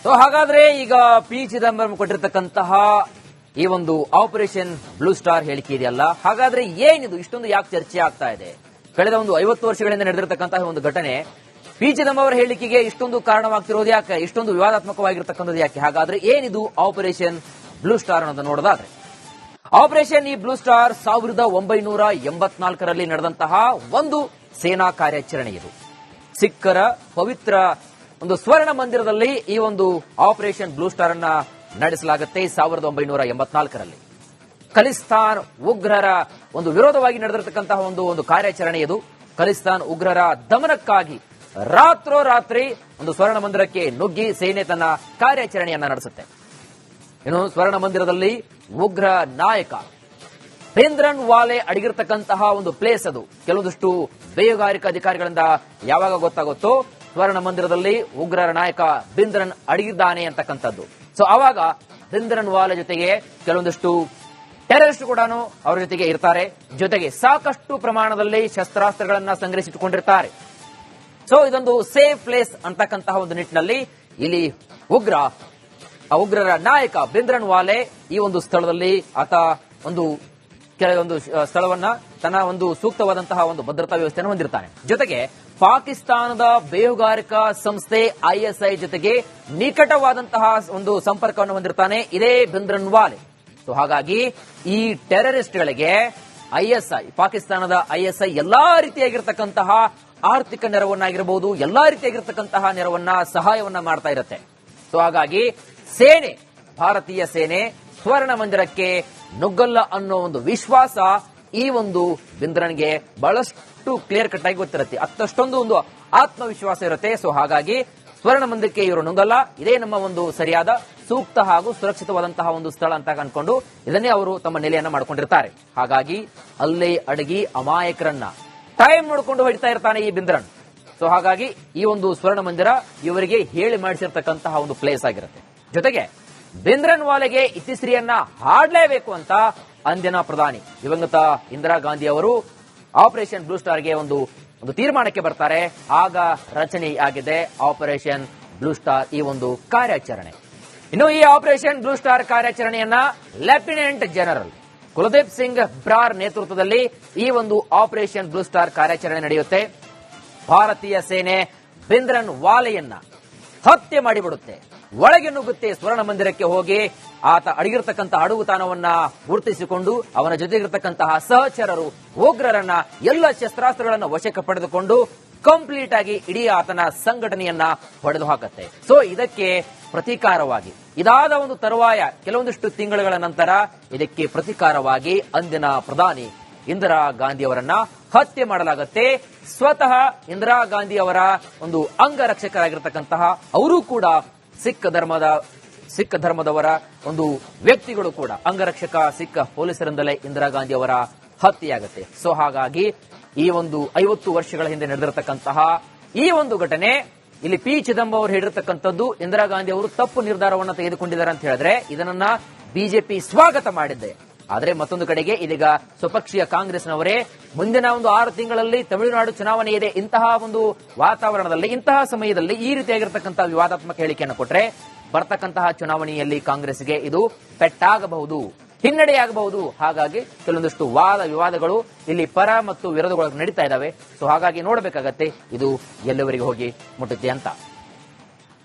So ಹಾಗಾದ್ರೆ ಈಗ P Chidambaram ಕೊಟ್ಟಿರ್ತಕ್ಕಂತಹ ಈ ಒಂದು ಆಪರೇಷನ್ ಬ್ಲೂ ಸ್ಟಾರ್ ಹೇಳಿಕೆ ಇದೆಯಲ್ಲ, ಹಾಗಾದ್ರೆ ಏನಿದು ಇಷ್ಟೊಂದು ಯಾಕೆ ಚರ್ಚೆ ಆಗ್ತಾ ಇದೆ? ಕಳೆದ ಒಂದು 50 ವರ್ಷಗಳಿಂದ ನಡೆದಿರತಕ್ಕಂತಹ ಒಂದು ಘಟನೆ ಪಿ ಚಿದಂಬರಂ ಅವರ ಹೇಳಿಕೆಗೆ ಇಷ್ಟೊಂದು ಕಾರಣವಾಗ್ತಿರೋದು ಯಾಕೆ? ಇಷ್ಟೊಂದು ವಿವಾದಾತ್ಮಕವಾಗಿರ್ತಕ್ಕಂಥದ್ದು ಯಾಕೆ? ಹಾಗಾದ್ರೆ ಏನಿದು ಆಪರೇಷನ್ ಬ್ಲೂ ಸ್ಟಾರ್ ಅನ್ನೋದು ನೋಡೋದಾದ್ರೆ, ಆಪರೇಷನ್ ಈ ಬ್ಲೂ ಸ್ಟಾರ್ 1984ರಲ್ಲಿ ನಡೆದಂತಹ ಒಂದು ಸೇನಾ ಕಾರ್ಯಾಚರಣೆ. ಇದು ಸಿಖ್ಖರ ಪವಿತ್ರ ಒಂದು ಸ್ವರ್ಣ ಮಂದಿರದಲ್ಲಿ ಈ ಒಂದು ಆಪರೇಷನ್ ಬ್ಲೂ ಸ್ಟಾರ್ ಅನ್ನ ನಡೆಸಲಾಗುತ್ತೆ 1984ರಲ್ಲಿ. ಖಲಿಸ್ತಾನ್ ಉಗ್ರರ ಒಂದು ವಿರೋಧವಾಗಿ ನಡೆದಿರತಕ್ಕಂತಹ ಒಂದು ಕಾರ್ಯಾಚರಣೆ. ಇದು ಖಲಿಸ್ತಾನ್ ಉಗ್ರರ ದಮನಕ್ಕಾಗಿ ರಾತ್ರೋರಾತ್ರಿ ಒಂದು ಸ್ವರ್ಣ ಮಂದಿರಕ್ಕೆ ನುಗ್ಗಿ ಸೇನೆ ತನ್ನ ಕಾರ್ಯಾಚರಣೆಯನ್ನ ನಡೆಸುತ್ತೆ. ಇನ್ನು ಸ್ವರ್ಣ ಮಂದಿರದಲ್ಲಿ ಉಗ್ರ ನಾಯಕ ಭಿಂದ್ರನ್ ವಾಲೆ ಅಡಗಿರ್ತಕ್ಕಂತಹ ಒಂದು ಪ್ಲೇಸ್. ಅದು ಕೆಲವೊಂದಷ್ಟು ಬೇಹುಗಾರಿಕಾ ಅಧಿಕಾರಿಗಳಿಂದ ಯಾವಾಗ ಗೊತ್ತಾಗುತ್ತೋ ಸ್ವರ್ಣ ಮಂದಿರದಲ್ಲಿ ಉಗ್ರರ ನಾಯಕ ಭಿಂದ್ರನ್ ಅಡಗಿದ್ದಾನೆ ಅಂತಕ್ಕಂಥದ್ದು. ಸೊ ಅವಾಗ ಭಿಂದ್ರನ್ ವಾಲೆ ಜೊತೆಗೆ ಕೆಲವೊಂದಷ್ಟು ಟೆರರಿಸ್ಟ್ ಕೂಡ ಅವರ ಜೊತೆಗೆ ಇರ್ತಾರೆ. ಜೊತೆಗೆ ಸಾಕಷ್ಟು ಪ್ರಮಾಣದಲ್ಲಿ ಶಸ್ತ್ರಾಸ್ತ್ರಗಳನ್ನ ಸಂಗ್ರಹಿಸಿಟ್ಟುಕೊಂಡಿರ್ತಾರೆ. ಸೊ ಇದೊಂದು ಸೇಫ್ ಪ್ಲೇಸ್ ಅಂತಕ್ಕಂತಹ ಒಂದು ನಿಟ್ಟಿನಲ್ಲಿ ಇಲ್ಲಿ ಉಗ್ರರ ನಾಯಕ ಭಿಂದ್ರನ್ ವಾಲೆ ಈ ಒಂದು ಸ್ಥಳದಲ್ಲಿ ಆತ ಕೆಲವೊಂದು ಸ್ಥಳವನ್ನ ತನ್ನ ಒಂದು ಸೂಕ್ತವಾದಂತಹ ಒಂದು ಭದ್ರತಾ ವ್ಯವಸ್ಥೆಯನ್ನು ಹೊಂದಿರ್ತಾನೆ. ಜೊತೆಗೆ ಪಾಕಿಸ್ತಾನದ ಬೇಹುಗಾರಿಕಾ ಸಂಸ್ಥೆ ಐಎಸ್ಐ ಜೊತೆಗೆ ನಿಕಟವಾದಂತಹ ಒಂದು ಸಂಪರ್ಕವನ್ನು ಹೊಂದಿರ್ತಾನೆ ಇದೇ ಭಿಂದ್ರನ್ ವಾಲೆ. ಸೊ ಹಾಗಾಗಿ ಈ ಟೆರರಿಸ್ಟ್ಗಳಿಗೆ ಪಾಕಿಸ್ತಾನದ ಐಎಸ್ಐ ಎಲ್ಲಾ ರೀತಿಯಾಗಿರ್ತಕ್ಕಂತಹ ಆರ್ಥಿಕ ನೆರವನ್ನಾಗಿರಬಹುದು, ಎಲ್ಲಾ ರೀತಿಯಾಗಿರ್ತಕ್ಕಂತಹ ನೆರವನ್ನ ಸಹಾಯವನ್ನ ಮಾಡ್ತಾ ಇರುತ್ತೆ. ಸೊ ಹಾಗಾಗಿ ಭಾರತೀಯ ಸೇನೆ ಸ್ವರ್ಣ ಮಂದಿರಕ್ಕೆ ನುಗ್ಗಲ್ಲ ಅನ್ನೋ ಒಂದು ವಿಶ್ವಾಸ ಈ ಒಂದು ಭಿಂದ್ರನ್ಗೆ ಬಹಳಷ್ಟು ಕ್ಲಿಯರ್ ಕಟ್ ಆಗಿ ಗೊತ್ತಿರುತ್ತೆ. ಅಷ್ಟೊಂದು ಒಂದು ಆತ್ಮವಿಶ್ವಾಸ ಇರುತ್ತೆ. ಸೊ ಹಾಗಾಗಿ ಸ್ವರ್ಣ ಮಂದಿರಕ್ಕೆ ಇವರು ನುಗ್ಗಲ್ಲ, ಇದೇ ನಮ್ಮ ಒಂದು ಸರಿಯಾದ ಸೂಕ್ತ ಹಾಗೂ ಸುರಕ್ಷಿತವಾದಂತಹ ಒಂದು ಸ್ಥಳ ಅಂತ ಅನ್ಕೊಂಡು ಇದನ್ನೇ ಅವರು ತಮ್ಮ ನೆಲೆಯನ್ನ ಮಾಡ್ಕೊಂಡಿರ್ತಾರೆ. ಹಾಗಾಗಿ ಅಲ್ಲೇ ಅಡಗಿ ಅಮಾಯಕರನ್ನ ಟೈಮ್ ನೋಡಿಕೊಂಡು ಹೊಡಿತಾ ಇರ್ತಾನೆ ಈ ಭಿಂದ್ರನ್. ಸೊ ಹಾಗಾಗಿ ಈ ಒಂದು ಸ್ವರ್ಣ ಮಂದಿರ ಇವರಿಗೆ ಹೇಳಿ ಮಾಡಿಸಿರ್ತಕ್ಕಂತಹ ಒಂದು ಪ್ಲೇಸ್ ಆಗಿರುತ್ತೆ. ಜೊತೆಗೆ ಭಿಂದ್ರನ್ ವಾಲೆಗೆ ಇತಿಶ್ರೀಯನ್ನ ಹಾಡಲೇಬೇಕು ಅಂತ ಅಂದಿನ ಪ್ರಧಾನಿ ದಿವಂಗತ ಇಂದಿರಾ ಗಾಂಧಿ ಅವರು ಆಪರೇಷನ್ ಬ್ಲೂ ಸ್ಟಾರ್ಗೆ ಒಂದು ತೀರ್ಮಾನಕ್ಕೆ ಬರ್ತಾರೆ. ಆಗ ರಚನೆ ಆಗಿದೆ ಆಪರೇಷನ್ ಬ್ಲೂ ಸ್ಟಾರ್ ಈ ಒಂದು ಕಾರ್ಯಾಚರಣೆ. ಇನ್ನು ಈ ಆಪರೇಷನ್ ಬ್ಲೂ ಸ್ಟಾರ್ ಕಾರ್ಯಾಚರಣೆಯನ್ನ ಲೆಫ್ಟಿನೆಂಟ್ ಜನರಲ್ ಕುಲದೀಪ್ ಸಿಂಗ್ ಬ್ರಾರ್ ನೇತೃತ್ವದಲ್ಲಿ ಈ ಒಂದು ಆಪರೇಷನ್ ಬ್ಲೂ ಸ್ಟಾರ್ ಕಾರ್ಯಾಚರಣೆ ನಡೆಯುತ್ತೆ. ಭಾರತೀಯ ಸೇನೆ ಭಿಂದ್ರನ್ ವಾಲೆಯನ್ನ ಹತ್ಯೆ ಮಾಡಿಬಿಡುತ್ತೆ, ಒಳಗೆ ನುಗ್ಗುತ್ತೆ. ಸ್ವರ್ಣ ಮಂದಿರಕ್ಕೆ ಹೋಗಿ ಆತ ಅಡಗಿರ್ತಕ್ಕಂತಹ ಅಡಗುತಾಣವನ್ನ ಗುರುತಿಸಿಕೊಂಡು ಅವನ ಜೊತೆಗಿರ್ತಕ್ಕಂತಹ ಸಹಚರರು ಉಗ್ರರನ್ನ ಎಲ್ಲ ಶಸ್ತ್ರಾಸ್ತ್ರಗಳನ್ನು ವಶಕ್ಕೆ ಪಡೆದುಕೊಂಡು ಕಂಪ್ಲೀಟ್ ಆಗಿ ಇಡೀ ಆತನ ಸಂಘಟನೆಯನ್ನ ಹೊಡೆದು ಹಾಕುತ್ತೆ. ಸೊ ಇದಕ್ಕೆ ಪ್ರತೀಕಾರವಾಗಿ ಇದಾದ ಒಂದು ತರುವಾಯ ಕೆಲವೊಂದಿಷ್ಟು ತಿಂಗಳುಗಳ ನಂತರ ಇದಕ್ಕೆ ಪ್ರತೀಕಾರವಾಗಿ ಅಂದಿನ ಪ್ರಧಾನಿ ಇಂದಿರಾ ಗಾಂಧಿ ಅವರನ್ನ ಹತ್ಯೆ ಮಾಡಲಾಗುತ್ತೆ. ಸ್ವತಃ ಇಂದಿರಾ ಗಾಂಧಿ ಅವರ ಒಂದು ಅಂಗರಕ್ಷಕರಾಗಿರ್ತಕ್ಕಂತಹ ಅವರು ಕೂಡ ಸಿಖ್ ಧರ್ಮದವರ ಒಂದು ವ್ಯಕ್ತಿಗಳು ಕೂಡ ಅಂಗರಕ್ಷಕ ಸಿಖ್ ಪೊಲೀಸರಿಂದಲೇ ಇಂದಿರಾ ಗಾಂಧಿ ಅವರ ಹತ್ಯೆಯಾಗುತ್ತೆ. ಸೊ ಹಾಗಾಗಿ ಈ ಒಂದು 50 ವರ್ಷಗಳ ಹಿಂದೆ ನಡೆದಿರತಕ್ಕಂತಹ ಈ ಒಂದು ಘಟನೆ ಇಲ್ಲಿ ಪಿ ಚಿದಂಬರಂ ಅವರು ಹೇಳಿರ್ತಕ್ಕಂಥದ್ದು ಇಂದಿರಾ ಗಾಂಧಿ ಅವರು ತಪ್ಪು ನಿರ್ಧಾರವನ್ನು ತೆಗೆದುಕೊಂಡಿದ್ದಾರೆ ಅಂತ ಹೇಳಿದ್ರೆ ಇದನ್ನ ಬಿಜೆಪಿ ಸ್ವಾಗತ ಮಾಡಿದ್ದೆ. ಆದರೆ ಮತ್ತೊಂದು ಕಡೆಗೆ ಇದೀಗ ಸ್ವಪಕ್ಷೀಯ ಕಾಂಗ್ರೆಸ್ನವರೇ ಮುಂದಿನ ಒಂದು 6 ತಿಂಗಳಲ್ಲಿ ತಮಿಳುನಾಡು ಚುನಾವಣೆ ಇದೆ, ಇಂತಹ ಒಂದು ವಾತಾವರಣದಲ್ಲಿ ಇಂತಹ ಸಮಯದಲ್ಲಿ ಈ ರೀತಿಯಾಗಿರ್ತಕ್ಕಂತಹ ವಿವಾದಾತ್ಮಕ ಹೇಳಿಕೆಯನ್ನು ಕೊಟ್ಟರೆ ಬರ್ತಕ್ಕಂತಹ ಚುನಾವಣೆಯಲ್ಲಿ ಕಾಂಗ್ರೆಸ್ಗೆ ಇದು ಪೆಟ್ಟಾಗಬಹುದು, ಹಿನ್ನಡೆಯಾಗಬಹುದು. ಹಾಗಾಗಿ ಕೆಲವೊಂದಿಷ್ಟು ವಿವಾದಗಳು ಇಲ್ಲಿ ಪರ ಮತ್ತು ವಿರೋಧಗಳು ನಡೀತಾ ಇದ್ದಾವೆ. ಸೊ ಹಾಗಾಗಿ ನೋಡಬೇಕಾಗತ್ತೆ ಇದು ಎಲ್ಲವರಿಗೆ ಹೋಗಿ ಮುಟ್ಟುತ್ತೆ ಅಂತ.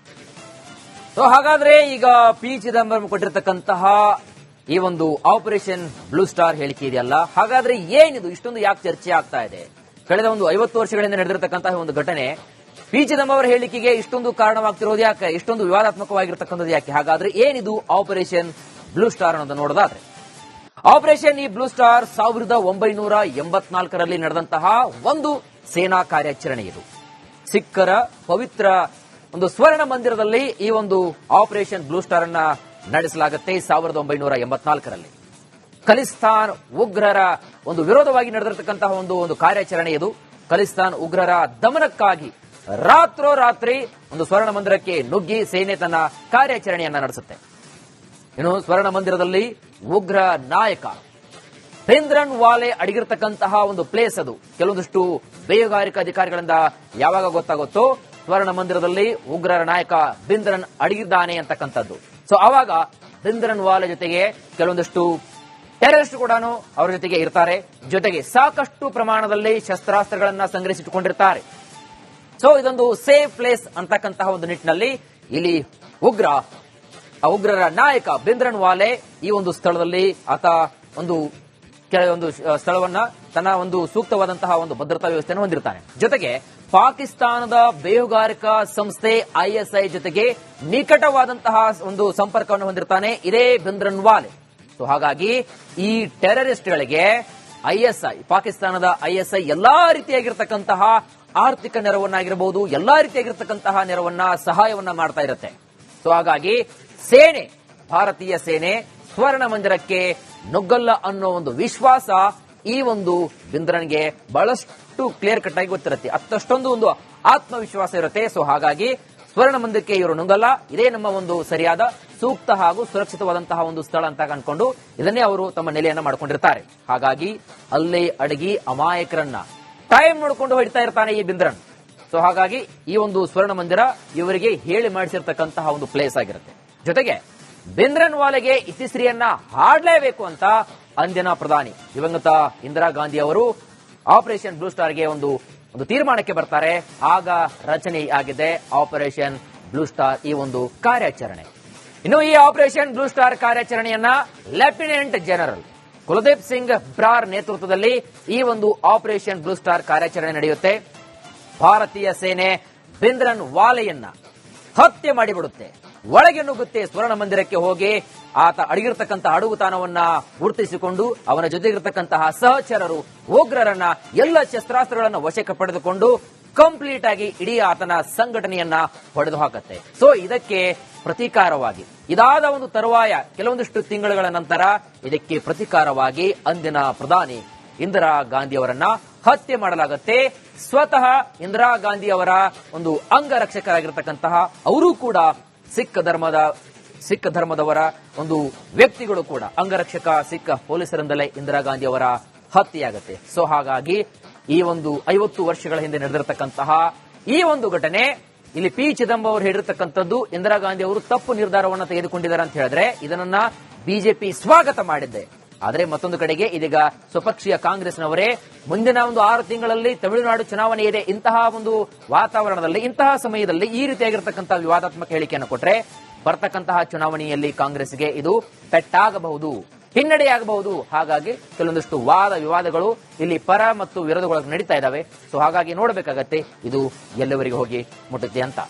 ಸೊ ಹಾಗಾದ್ರೆ ಈಗ ಪಿ ಚಿದಂಬರಂ ಕೊಟ್ಟಿರ್ತಕ್ಕಂತಹ ಈ ಒಂದು ಆಪರೇಷನ್ ಬ್ಲೂ ಸ್ಟಾರ್ ಹೇಳಿಕೆ ಇದೆಯಲ್ಲ, ಹಾಗಾದ್ರೆ ಏನಿದು ಇಷ್ಟೊಂದು ಯಾಕೆ ಚರ್ಚೆ ಆಗ್ತಾ ಇದೆ? ಕಳೆದ ಒಂದು 50 ವರ್ಷಗಳಿಂದ ನಡೆದಿರತಕ್ಕಂತಹ ಒಂದು ಘಟನೆ ಪಿ ಚಿದಂಬರಂ ಅವರ ಹೇಳಿಕೆಗೆ ಇಷ್ಟೊಂದು ಕಾರಣವಾಗ್ತಿರೋದು ಯಾಕೆ? ಇಷ್ಟೊಂದು ವಿವಾದಾತ್ಮಕವಾಗಿರ್ತಕ್ಕಂಥದ್ದು ಯಾಕೆ? ಹಾಗಾದ್ರೆ ಏನಿದು ಆಪರೇಷನ್ ಬ್ಲೂ ಸ್ಟಾರ್ ಅನ್ನೋದು ನೋಡೋದಾದ್ರೆ, ಆಪರೇಷನ್ ಈ ಬ್ಲೂ ಸ್ಟಾರ್ 1984ರಲ್ಲಿ ನಡೆದಂತಹ ಒಂದು ಸೇನಾ ಕಾರ್ಯಾಚರಣೆ. ಇದು ಸಿಖ್ಖರ ಪವಿತ್ರ ಒಂದು ಸ್ವರ್ಣ ಮಂದಿರದಲ್ಲಿ ಈ ಒಂದು ಆಪರೇಷನ್ ಬ್ಲೂ ಸ್ಟಾರ್ ಅನ್ನ ನಡೆಸಲಾಗುತ್ತೆ 1984ರಲ್ಲಿ. ಖಲಿಸ್ತಾನ್ ಉಗ್ರರ ಒಂದು ವಿರೋಧವಾಗಿ ನಡೆದಿರತಕ್ಕಂತಹ ಒಂದು ಕಾರ್ಯಾಚರಣೆ. ಇದು ಖಲಿಸ್ತಾನ್ ಉಗ್ರರ ದಮನಕ್ಕಾಗಿ ರಾತ್ರೋರಾತ್ರಿ ಒಂದು ಸ್ವರ್ಣ ಮಂದಿರಕ್ಕೆ ನುಗ್ಗಿ ಸೇನೆ ತನ್ನ ಕಾರ್ಯಾಚರಣೆಯನ್ನ ನಡೆಸುತ್ತೆ. ಇನ್ನು ಸ್ವರ್ಣ ಮಂದಿರದಲ್ಲಿ ಉಗ್ರ ನಾಯಕ ಭಿಂದ್ರನ್ ವಾಲೆ ಅಡಗಿರ್ತಕ್ಕಂತಹ ಒಂದು ಪ್ಲೇಸ್. ಅದು ಕೆಲವೊಂದಿಷ್ಟು ಬೇಹುಗಾರಿಕಾ ಅಧಿಕಾರಿಗಳಿಂದ ಯಾವಾಗ ಗೊತ್ತಾಗುತ್ತೋ ಸ್ವರ್ಣ ಮಂದಿರದಲ್ಲಿ ಉಗ್ರರ ನಾಯಕ ಬಿಂದ್ರನ್ ಅಡಗಿದ್ದಾನೆ ಅಂತಕ್ಕಂಥದ್ದು. ಸೊ ಅವಾಗ ಬಿಂದ್ರನ್ ವಾಲೆ ಜೊತೆಗೆ ಕೆಲವೊಂದಷ್ಟು ಟೆರರಿಸ್ಟ್ ಕೂಡ ಅವರ ಜೊತೆಗೆ ಇರ್ತಾರೆ. ಜೊತೆಗೆ ಸಾಕಷ್ಟು ಪ್ರಮಾಣದಲ್ಲಿ ಶಸ್ತ್ರಾಸ್ತ್ರಗಳನ್ನ ಸಂಗ್ರಹಿಸಿಟ್ಟುಕೊಂಡಿರ್ತಾರೆ. ಸೊ ಇದೊಂದು ಸೇಫ್ ಪ್ಲೇಸ್ ಅಂತಕ್ಕಂತಹ ಒಂದು ನಿಟ್ಟಿನಲ್ಲಿ ಇಲ್ಲಿ ಉಗ್ರರ ನಾಯಕ ಬಿಂದ್ರನ್ ವಾಲೆ ಈ ಒಂದು ಸ್ಥಳದಲ್ಲಿ ಆತ ಕೆಲವೊಂದು ಸ್ಥಳವನ್ನ ತನ್ನ ಒಂದು ಸೂಕ್ತವಾದಂತಹ ಒಂದು ಭದ್ರತಾ ವ್ಯವಸ್ಥೆಯನ್ನು ಹೊಂದಿರ್ತಾನೆ. ಜೊತೆಗೆ ಪಾಕಿಸ್ತಾನದ ಬೇಹುಗಾರಿಕಾ ಸಂಸ್ಥೆ ISI ಜೊತೆಗೆ ನಿಕಟವಾದಂತಹ ಒಂದು ಸಂಪರ್ಕವನ್ನು ಹೊಂದಿರ್ತಾನೆ ಇದೇ ಬಿಂದ್ರನ್ ವಾಲೆ. ಸೊ ಹಾಗಾಗಿ ಈ ಟೆರರಿಸ್ಟ್ಗಳಿಗೆ ಪಾಕಿಸ್ತಾನದ ISI ಎಲ್ಲಾ ರೀತಿಯಾಗಿರ್ತಕ್ಕಂತಹ ಆರ್ಥಿಕ ನೆರವನ್ನಾಗಿರಬಹುದು, ಎಲ್ಲಾ ರೀತಿಯಾಗಿರ್ತಕ್ಕಂತಹ ಸಹಾಯವನ್ನ ಮಾಡ್ತಾ ಇರುತ್ತೆ. ಸೊ ಹಾಗಾಗಿ ಭಾರತೀಯ ಸೇನೆ ಸ್ವರ್ಣ ಮಂದಿರಕ್ಕೆ ನುಗ್ಗಲ್ಲ ಅನ್ನೋ ಒಂದು ವಿಶ್ವಾಸ ಈ ಒಂದು ಬಿಂದ್ರನ್ಗೆ ಬಹಳಷ್ಟು ಕ್ಲಿಯರ್ ಕಟ್ ಆಗಿ ಗೊತ್ತಿರುತ್ತೆ. ಅಷ್ಟೊಂದು ಒಂದು ಆತ್ಮವಿಶ್ವಾಸ ಇರುತ್ತೆ. ಸೊ ಹಾಗಾಗಿ ಸ್ವರ್ಣ ಮಂದಿರಕ್ಕೆ ಇವರು ನುಗ್ಗಲ್ಲ, ಇದೇ ನಮ್ಮ ಒಂದು ಸರಿಯಾದ ಸೂಕ್ತ ಹಾಗೂ ಸುರಕ್ಷಿತವಾದಂತಹ ಒಂದು ಸ್ಥಳ ಅಂತ ಅನ್ಕೊಂಡು ಇದನ್ನೇ ಅವರು ತಮ್ಮ ನೆಲೆಯನ್ನ ಮಾಡ್ಕೊಂಡಿರ್ತಾರೆ. ಹಾಗಾಗಿ ಅಲ್ಲೇ ಅಡಗಿ ಅಮಾಯಕರನ್ನ ಟೈಮ್ ನೋಡ್ಕೊಂಡು ಹೊಡಿತಾ ಇರ್ತಾನೆ ಈ ಬಿಂದ್ರನ್. ಸೊ ಹಾಗಾಗಿ ಈ ಒಂದು ಸ್ವರ್ಣ ಮಂದಿರ ಇವರಿಗೆ ಹೇಳಿ ಮಾಡಿಸಿರ್ತಕ್ಕಂತಹ ಒಂದು ಪ್ಲೇಸ್ ಆಗಿರುತ್ತೆ. ಜೊತೆಗೆ ಬಿಂದ್ರನ್ ವಾಲೆಗೆ ಇತಿಶ್ರೀಯನ್ನ ಹಾಡಲೇಬೇಕು ಅಂತ ಅಂದಿನ ಪ್ರಧಾನಿ ದಿವಂಗತ ಇಂದಿರಾ ಗಾಂಧಿ ಅವರು ಆಪರೇಷನ್ ಬ್ಲೂ ಸ್ಟಾರ್ಗೆ ಒಂದು ತೀರ್ಮಾನಕ್ಕೆ ಬರ್ತಾರೆ. ಆಗ ರಚನೆ ಆಗಿದೆ ಆಪರೇಷನ್ ಬ್ಲೂ ಸ್ಟಾರ್ ಈ ಒಂದು ಕಾರ್ಯಾಚರಣೆ. ಇನ್ನು ಈ ಆಪರೇಷನ್ ಬ್ಲೂ ಸ್ಟಾರ್ ಕಾರ್ಯಾಚರಣೆಯನ್ನ ಲೆಫ್ಟಿನೆಂಟ್ ಜನರಲ್ ಕುಲದೀಪ್ ಸಿಂಗ್ ಬ್ರಾರ್ ನೇತೃತ್ವದಲ್ಲಿ ಈ ಒಂದು ಆಪರೇಷನ್ ಬ್ಲೂ ಸ್ಟಾರ್ ಕಾರ್ಯಾಚರಣೆ ನಡೆಯುತ್ತೆ. ಭಾರತೀಯ ಸೇನೆ ಬಿಂದ್ರನ್ ವಾಲೆಯನ್ನ ಹತ್ಯೆ ಮಾಡಿಬಿಡುತ್ತೆ, ಒಳಗೆ ನುಗ್ಗುತ್ತೆ. ಸ್ವರ್ಣ ಮಂದಿರಕ್ಕೆ ಹೋಗಿ ಆತ ಅಡಗಿರ್ತಕ್ಕಂತಹ ಅಡಗುತಾಣವನ್ನ ಗುರುತಿಸಿಕೊಂಡು ಅವನ ಜೊತೆಗಿರ್ತಕ್ಕಂತಹ ಸಹಚರರು ಉಗ್ರರನ್ನ ಎಲ್ಲ ಶಸ್ತ್ರಾಸ್ತ್ರಗಳನ್ನ ವಶಕ್ಕೆ ಪಡೆದುಕೊಂಡು ಕಂಪ್ಲೀಟ್ ಆಗಿ ಇಡೀ ಆತನ ಸಂಘಟನೆಯನ್ನ ಹೊಡೆದು ಹಾಕುತ್ತೆ. ಸೊ ಇದಕ್ಕೆ ಪ್ರತೀಕಾರವಾಗಿ ಇದಾದ ಒಂದು ತರುವಾಯ ಕೆಲವೊಂದಿಷ್ಟು ತಿಂಗಳುಗಳ ನಂತರ ಇದಕ್ಕೆ ಪ್ರತೀಕಾರವಾಗಿ ಅಂದಿನ ಪ್ರಧಾನಿ ಇಂದಿರಾ ಗಾಂಧಿ ಅವರನ್ನ ಹತ್ಯೆ ಮಾಡಲಾಗುತ್ತೆ. ಸ್ವತಃ ಇಂದಿರಾ ಗಾಂಧಿ ಅವರ ಒಂದು ಅಂಗರಕ್ಷಕರಾಗಿರ್ತಕ್ಕಂತಹ ಅವರು ಕೂಡ ಸಿಖ್ ಧರ್ಮದವರ ಒಂದು ವ್ಯಕ್ತಿಗಳು ಕೂಡ ಅಂಗರಕ್ಷಕ ಸಿಖ್ ಪೊಲೀಸರಿಂದಲೇ ಇಂದಿರಾ ಗಾಂಧಿ ಅವರ ಹತ್ಯೆಯಾಗುತ್ತೆ. ಸೊ ಹಾಗಾಗಿ ಈ ಒಂದು 50 ವರ್ಷಗಳ ಹಿಂದೆ ನಡೆದಿರತಕ್ಕಂತಹ ಈ ಒಂದು ಘಟನೆ ಇಲ್ಲಿ ಪಿ ಚಿದಂಬರಂ ಅವರು ಹೇಳಿರ್ತಕ್ಕಂಥದ್ದು ಇಂದಿರಾ ಗಾಂಧಿ ಅವರು ತಪ್ಪು ನಿರ್ಧಾರವನ್ನು ತೆಗೆದುಕೊಂಡಿದ್ದಾರೆ ಅಂತ ಹೇಳಿದ್ರೆ ಇದನ್ನ ಬಿಜೆಪಿ ಸ್ವಾಗತ ಮಾಡಿದ್ದೆ. ಆದರೆ ಮತ್ತೊಂದು ಕಡೆಗೆ ಇದೀಗ ಸ್ವಪಕ್ಷೀಯ ಕಾಂಗ್ರೆಸ್ನವರೇ ಮುಂದಿನ ಒಂದು 6 ತಿಂಗಳಲ್ಲಿ ತಮಿಳುನಾಡು ಚುನಾವಣೆ ಇದೆ, ಇಂತಹ ಒಂದು ವಾತಾವರಣದಲ್ಲಿ ಇಂತಹ ಸಮಯದಲ್ಲಿ ಈ ರೀತಿಯಾಗಿರ್ತಕ್ಕಂತಹ ವಿವಾದಾತ್ಮಕ ಹೇಳಿಕೆಯನ್ನು ಕೊಟ್ಟರೆ ಬರ್ತಕ್ಕಂತಹ ಚುನಾವಣೆಯಲ್ಲಿ ಕಾಂಗ್ರೆಸ್ಗೆ ಇದು ಪೆಟ್ಟಾಗಬಹುದು, ಹಿನ್ನಡೆಯಾಗಬಹುದು. ಹಾಗಾಗಿ ಕೆಲವೊಂದಿಷ್ಟು ವಿವಾದಗಳು ಇಲ್ಲಿ ಪರ ಮತ್ತು ವಿರೋಧಗಳು ನಡೀತಾ ಇದ್ದಾವೆ. ಸೊ ಹಾಗಾಗಿ ನೋಡಬೇಕಾಗತ್ತೆ ಇದು ಎಲ್ಲವರೆಗೆ ಹೋಗಿ ಮುಟ್ಟುತ್ತೆ ಅಂತ.